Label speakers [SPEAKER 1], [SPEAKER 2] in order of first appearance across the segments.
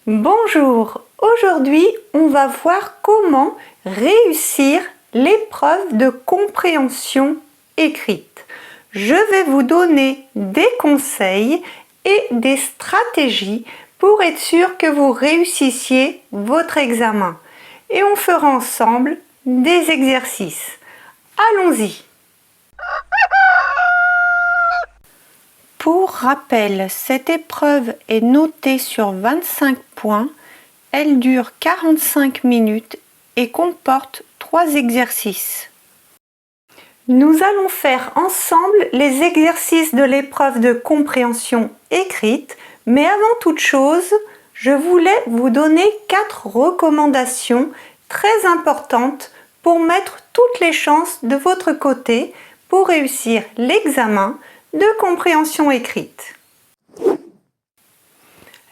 [SPEAKER 1] Bonjour, aujourd'hui on va voir comment réussir l'épreuve de compréhension écrite. Je vais vous donner des conseils et des stratégies pour être sûr que vous réussissiez votre examen. Et on fera ensemble des exercices. Allons-y! Pour rappel, cette épreuve est notée sur 25 points, elle dure 45 minutes et comporte 3 exercices. Nous allons faire ensemble les exercices de l'épreuve de compréhension écrite, mais avant toute chose, je voulais vous donner 4 recommandations très importantes pour mettre toutes les chances de votre côté pour réussir l'examen de compréhension écrite.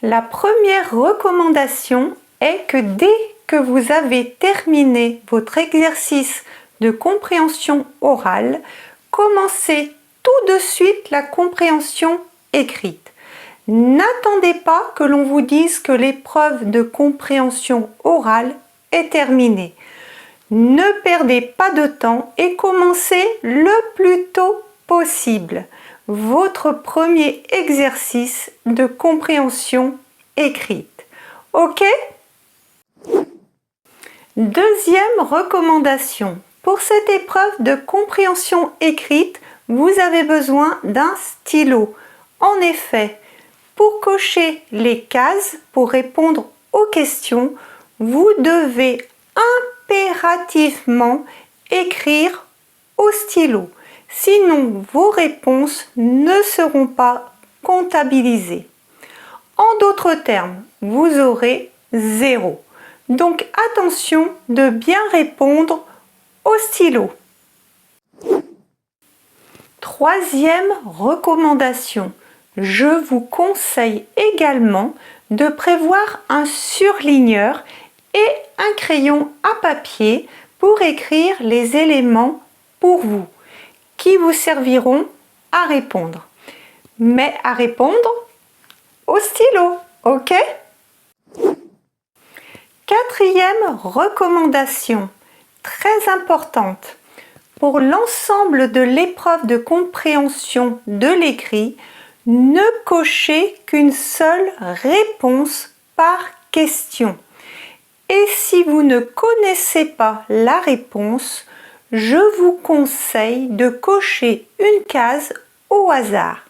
[SPEAKER 1] La première recommandation est que dès que vous avez terminé votre exercice de compréhension orale, commencez tout de suite la compréhension écrite. N'attendez pas que l'on vous dise que l'épreuve de compréhension orale est terminée. Ne perdez pas de temps et commencez le plus tôt possible votre premier exercice de compréhension écrite. OK? Deuxième recommandation. Pour cette épreuve de compréhension écrite, vous avez besoin d'un stylo. En effet, pour cocher les cases, pour répondre aux questions, vous devez impérativement écrire au stylo. Sinon, vos réponses ne seront pas comptabilisées. En d'autres termes, vous aurez 0. Donc attention de bien répondre au stylo. Troisième recommandation. Je vous conseille également de prévoir un surligneur et un crayon à papier pour écrire les éléments pour vous, qui vous serviront à répondre. Mais à répondre au stylo, ok? Quatrième recommandation, très importante. Pour l'ensemble de l'épreuve de compréhension de l'écrit, ne cochez qu'une seule réponse par question. Et si vous ne connaissez pas la réponse, je vous conseille de cocher une case au hasard.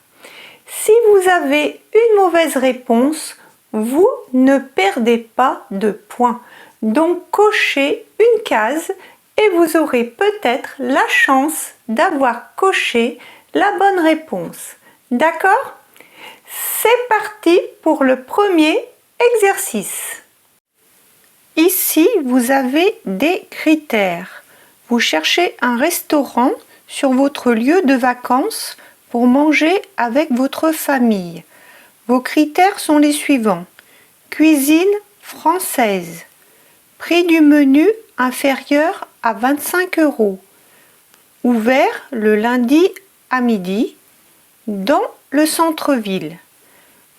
[SPEAKER 1] Si vous avez une mauvaise réponse, vous ne perdez pas de points. Donc cochez une case et vous aurez peut-être la chance d'avoir coché la bonne réponse. D'accord? C'est parti pour le premier exercice. Ici, vous avez des critères. Vous cherchez un restaurant sur votre lieu de vacances pour manger avec votre famille. Vos critères sont les suivants. Cuisine française. Prix du menu inférieur à 25 €. Ouvert le lundi à midi dans le centre-ville.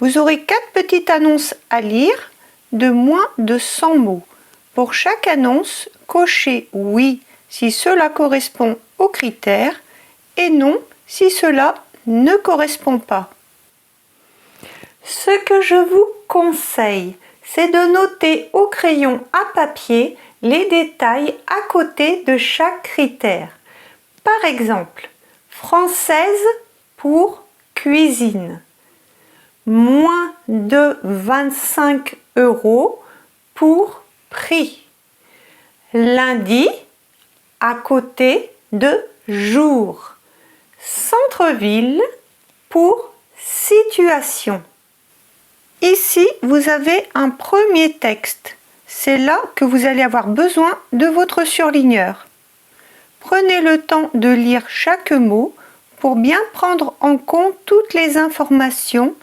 [SPEAKER 1] Vous aurez 4 petites annonces à lire de moins de 100 mots. Pour chaque annonce, cochez oui si cela correspond aux critères et non si cela ne correspond pas. Ce que je vous conseille, c'est de noter au crayon à papier les détails à côté de chaque critère. Par exemple, française pour cuisine. Moins de 25 € pour prix. Lundi à côté de jour. Centre-ville pour situation. Ici, vous avez un premier texte. C'est là que vous allez avoir besoin de votre surligneur. Prenez le temps de lire chaque mot pour bien prendre en compte toutes les informations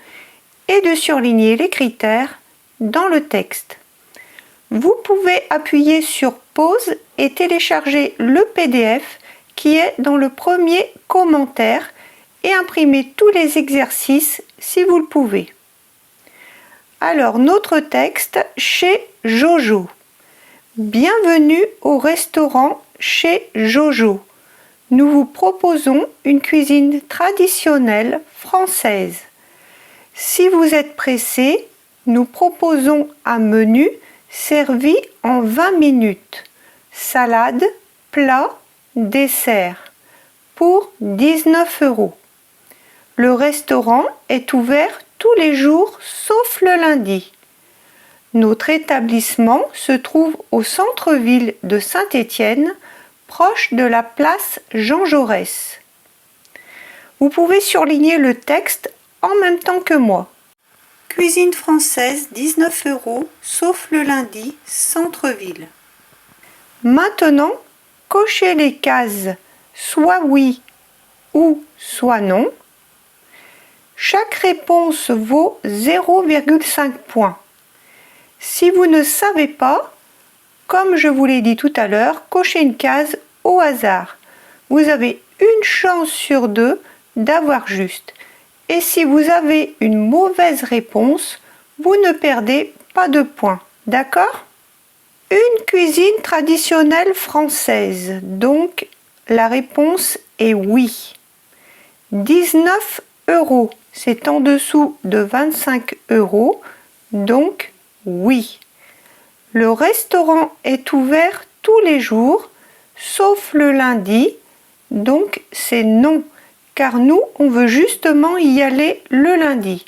[SPEAKER 1] et de surligner les critères dans le texte. Vous pouvez appuyer sur pause et télécharger le PDF qui est dans le premier commentaire et imprimer tous les exercices si vous le pouvez. Alors, notre texte chez Jojo. Bienvenue au restaurant chez Jojo. Nous vous proposons une cuisine traditionnelle française. Si vous êtes pressé, nous proposons un menu servi en 20 minutes. Salade, plat, dessert pour 19 €. Le restaurant est ouvert tous les jours sauf le lundi. Notre établissement se trouve au centre-ville de Saint-Étienne, proche de la place Jean Jaurès. Vous pouvez surligner le texte en même temps que moi. Cuisine française, 19 €, sauf le lundi, centre-ville. Maintenant, cochez les cases soit oui ou soit non. Chaque réponse vaut 0,5 points. Si vous ne savez pas, comme je vous l'ai dit tout à l'heure, cochez une case au hasard. Vous avez une chance sur deux d'avoir juste. Et si vous avez une mauvaise réponse, vous ne perdez pas de points. D'accord ? Une cuisine traditionnelle française. Donc, la réponse est oui. 19 €. C'est en dessous de 25 €. Donc, oui. Le restaurant est ouvert tous les jours, sauf le lundi. Donc, c'est non. Car nous, on veut justement y aller le lundi.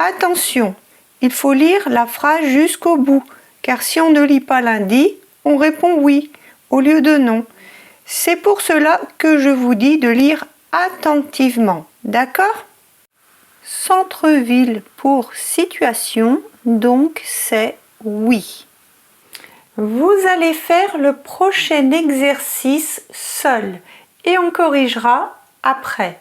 [SPEAKER 1] Attention, il faut lire la phrase jusqu'au bout, car si on ne lit pas lundi, on répond oui au lieu de non. C'est pour cela que je vous dis de lire attentivement, d'accord ? Centre-ville pour situation, donc c'est oui. Vous allez faire le prochain exercice seul et on corrigera après.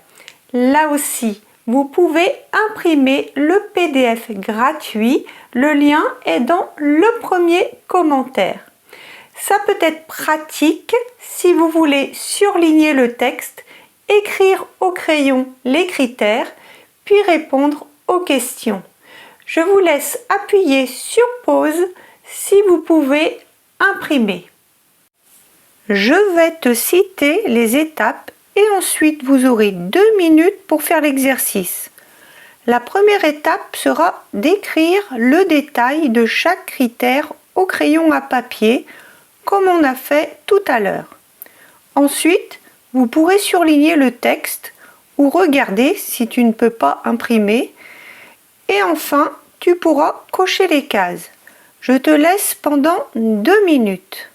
[SPEAKER 1] Là aussi, vous pouvez imprimer le PDF gratuit. Le lien est dans le premier commentaire. Ça peut être pratique si vous voulez surligner le texte, écrire au crayon les critères, puis répondre aux questions. Je vous laisse appuyer sur pause si vous pouvez imprimer. Je vais te citer les étapes et ensuite vous aurez 2 minutes pour faire l'exercice. La première étape sera d'écrire le détail de chaque critère au crayon à papier, comme on a fait tout à l'heure. Ensuite, vous pourrez surligner le texte ou regarder si tu ne peux pas imprimer. Et enfin, tu pourras cocher les cases. Je te laisse pendant 2 minutes.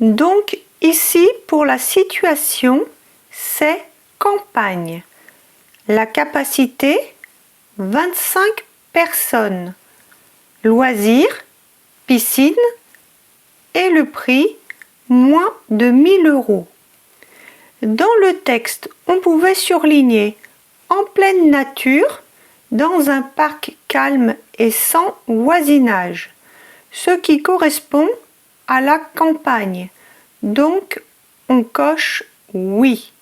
[SPEAKER 1] Donc ici, pour la situation, c'est campagne. La capacité, 25 personnes. Loisirs, piscine. Et le prix, moins de 1000 €. Dans le texte, on pouvait surligner en pleine nature, dans un parc calme et sans voisinage, ce qui correspond à la campagne. Donc, on coche oui.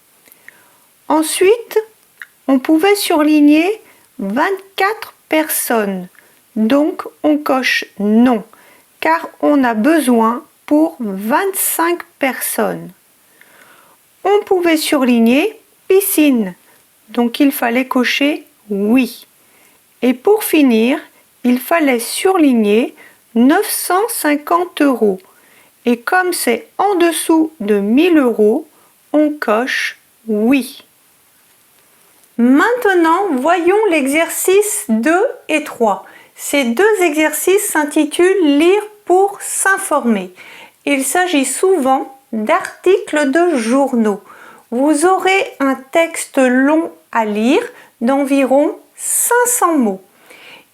[SPEAKER 1] Ensuite, on pouvait surligner 24 personnes. Donc, on coche non, car on a besoin pour 25 personnes. On pouvait surligner piscine. Donc, il fallait cocher oui. Et pour finir, il fallait surligner 950 €. Et comme c'est en dessous de 1000 €, on coche oui. Maintenant, voyons l'exercice 2 et 3. Ces deux exercices s'intitulent « Lire pour s'informer ». Il s'agit souvent d'articles de journaux. Vous aurez un texte long à lire d'environ 500 mots.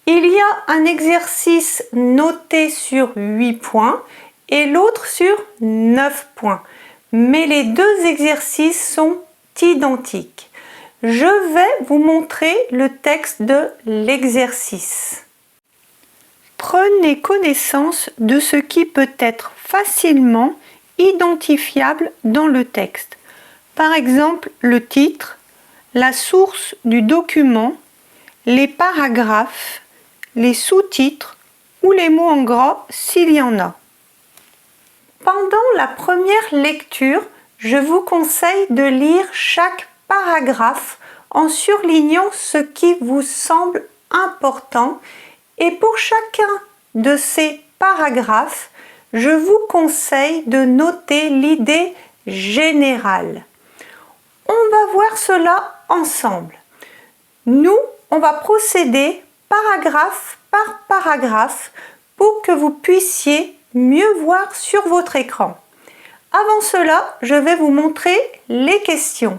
[SPEAKER 1] Il y a un exercice noté sur 8 points et l'autre sur 9 points. Mais les deux exercices sont identiques. Je vais vous montrer le texte de l'exercice. Prenez connaissance de ce qui peut être facilement identifiable dans le texte. Par exemple, le titre, la source du document, les paragraphes, les sous-titres ou les mots en gras s'il y en a. Pendant la première lecture, je vous conseille de lire chaque paragraphe en surlignant ce qui vous semble important et pour chacun de ces paragraphes, je vous conseille de noter l'idée générale. On va voir cela ensemble. Nous, on va procéder paragraphe par paragraphe pour que vous puissiez mieux voir sur votre écran. Avant cela, je vais vous montrer les questions.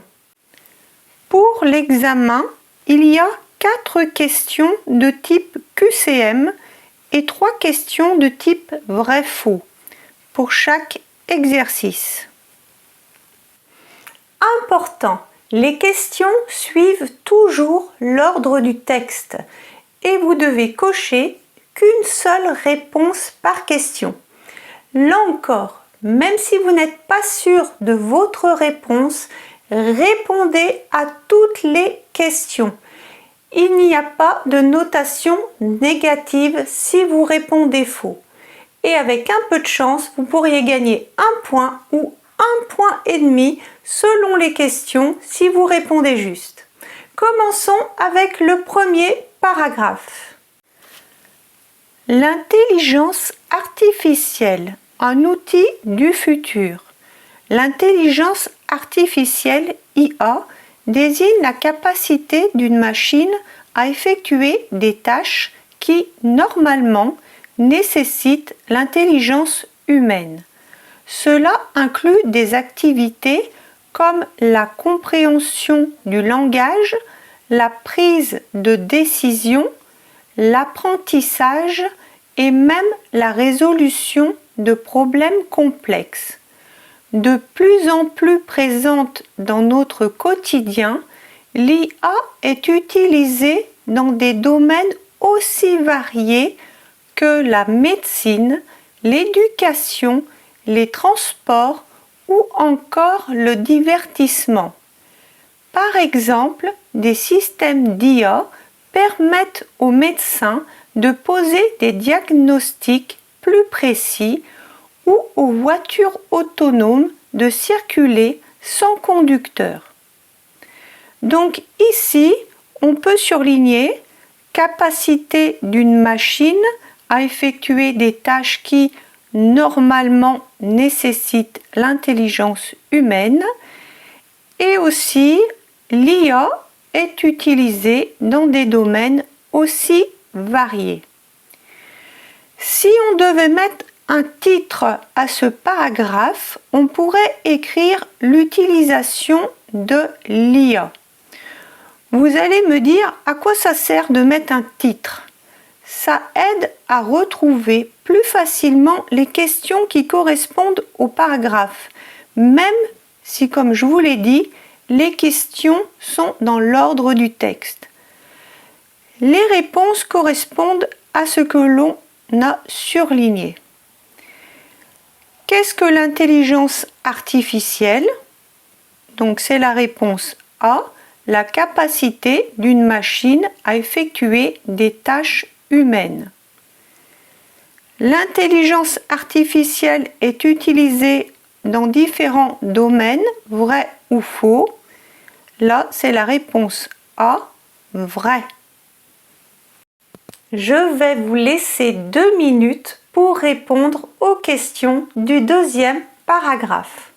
[SPEAKER 1] Pour l'examen, il y a 4 questions de type QCM et 3 questions de type vrai-faux pour chaque exercice. Important, les questions suivent toujours l'ordre du texte et vous devez cocher qu'une seule réponse par question. Là encore, même si vous n'êtes pas sûr de votre réponse, répondez à toutes les questions. Il n'y a pas de notation négative si vous répondez faux. Et avec un peu de chance, vous pourriez gagner 1 point ou 1 point et demi selon les questions si vous répondez juste. Commençons avec le premier paragraphe. L'intelligence artificielle, un outil du futur. L'intelligence artificielle IA désigne la capacité d'une machine à effectuer des tâches qui, normalement, nécessitent l'intelligence humaine. Cela inclut des activités comme la compréhension du langage, la prise de décision, l'apprentissage et même la résolution de problèmes complexes. De plus en plus présente dans notre quotidien, l'IA est utilisée dans des domaines aussi variés que la médecine, l'éducation, les transports ou encore le divertissement. Par exemple, des systèmes d'IA permettent aux médecins de poser des diagnostics plus précis ou aux voitures autonomes de circuler sans conducteur. Donc ici, on peut surligner capacité d'une machine à effectuer des tâches qui, normalement, nécessitent l'intelligence humaine et aussi l'IA est utilisée dans des domaines aussi variés. Si on devait mettre un titre à ce paragraphe, on pourrait écrire l'utilisation de l'IA. Vous allez me dire à quoi ça sert de mettre un titre. Ça aide à retrouver plus facilement les questions qui correspondent au paragraphe, même si, comme je vous l'ai dit, les questions sont dans l'ordre du texte. Les réponses correspondent à ce que l'on a surligné. Qu'est-ce que l'intelligence artificielle? Donc c'est la réponse A, la capacité d'une machine à effectuer des tâches humaines. L'intelligence artificielle est utilisée dans différents domaines, vrai ou faux. Là, c'est la réponse A, vrai. Je vais vous laisser 2 minutes pour répondre aux questions du deuxième paragraphe.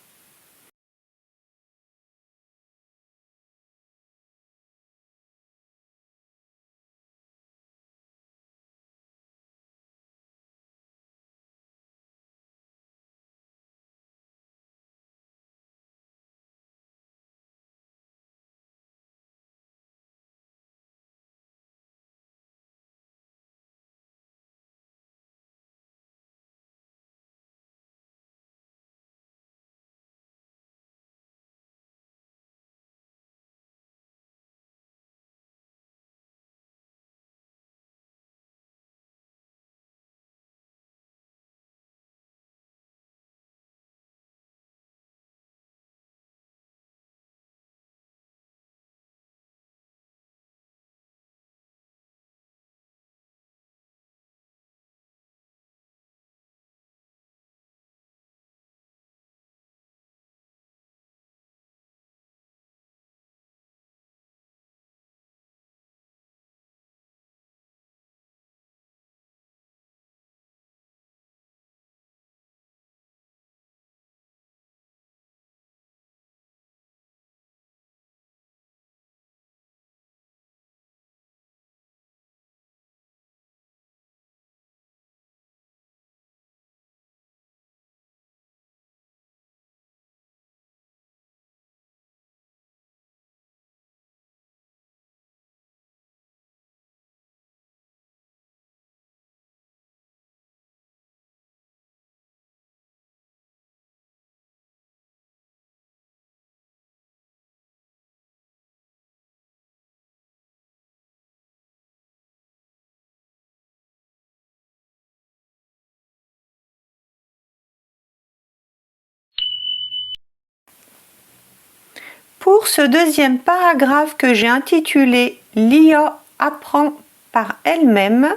[SPEAKER 1] Pour ce deuxième paragraphe que j'ai intitulé « L'IA apprend par elle-même »,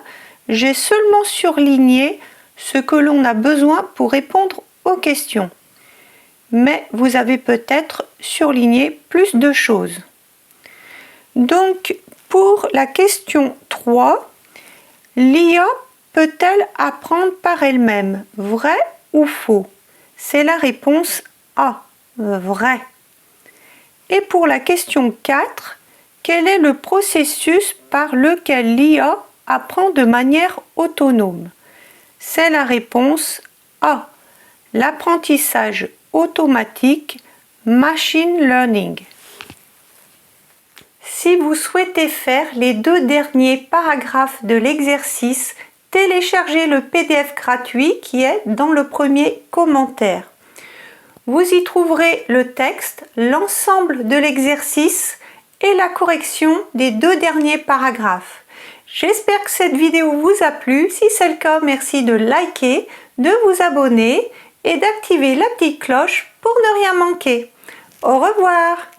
[SPEAKER 1] j'ai seulement surligné ce que l'on a besoin pour répondre aux questions. Mais vous avez peut-être surligné plus de choses. Donc, pour la question 3, l'IA peut-elle apprendre par elle-même? Vrai ou faux? C'est la réponse A, vrai. Et pour la question 4, quel est le processus par lequel l'IA apprend de manière autonome? C'est la réponse A, l'apprentissage automatique, machine learning. Si vous souhaitez faire les 2 derniers paragraphes de l'exercice, téléchargez le PDF gratuit qui est dans le premier commentaire. Vous y trouverez le texte, l'ensemble de l'exercice et la correction des 2 derniers paragraphes. J'espère que cette vidéo vous a plu. Si c'est le cas, merci de liker, de vous abonner et d'activer la petite cloche pour ne rien manquer. Au revoir!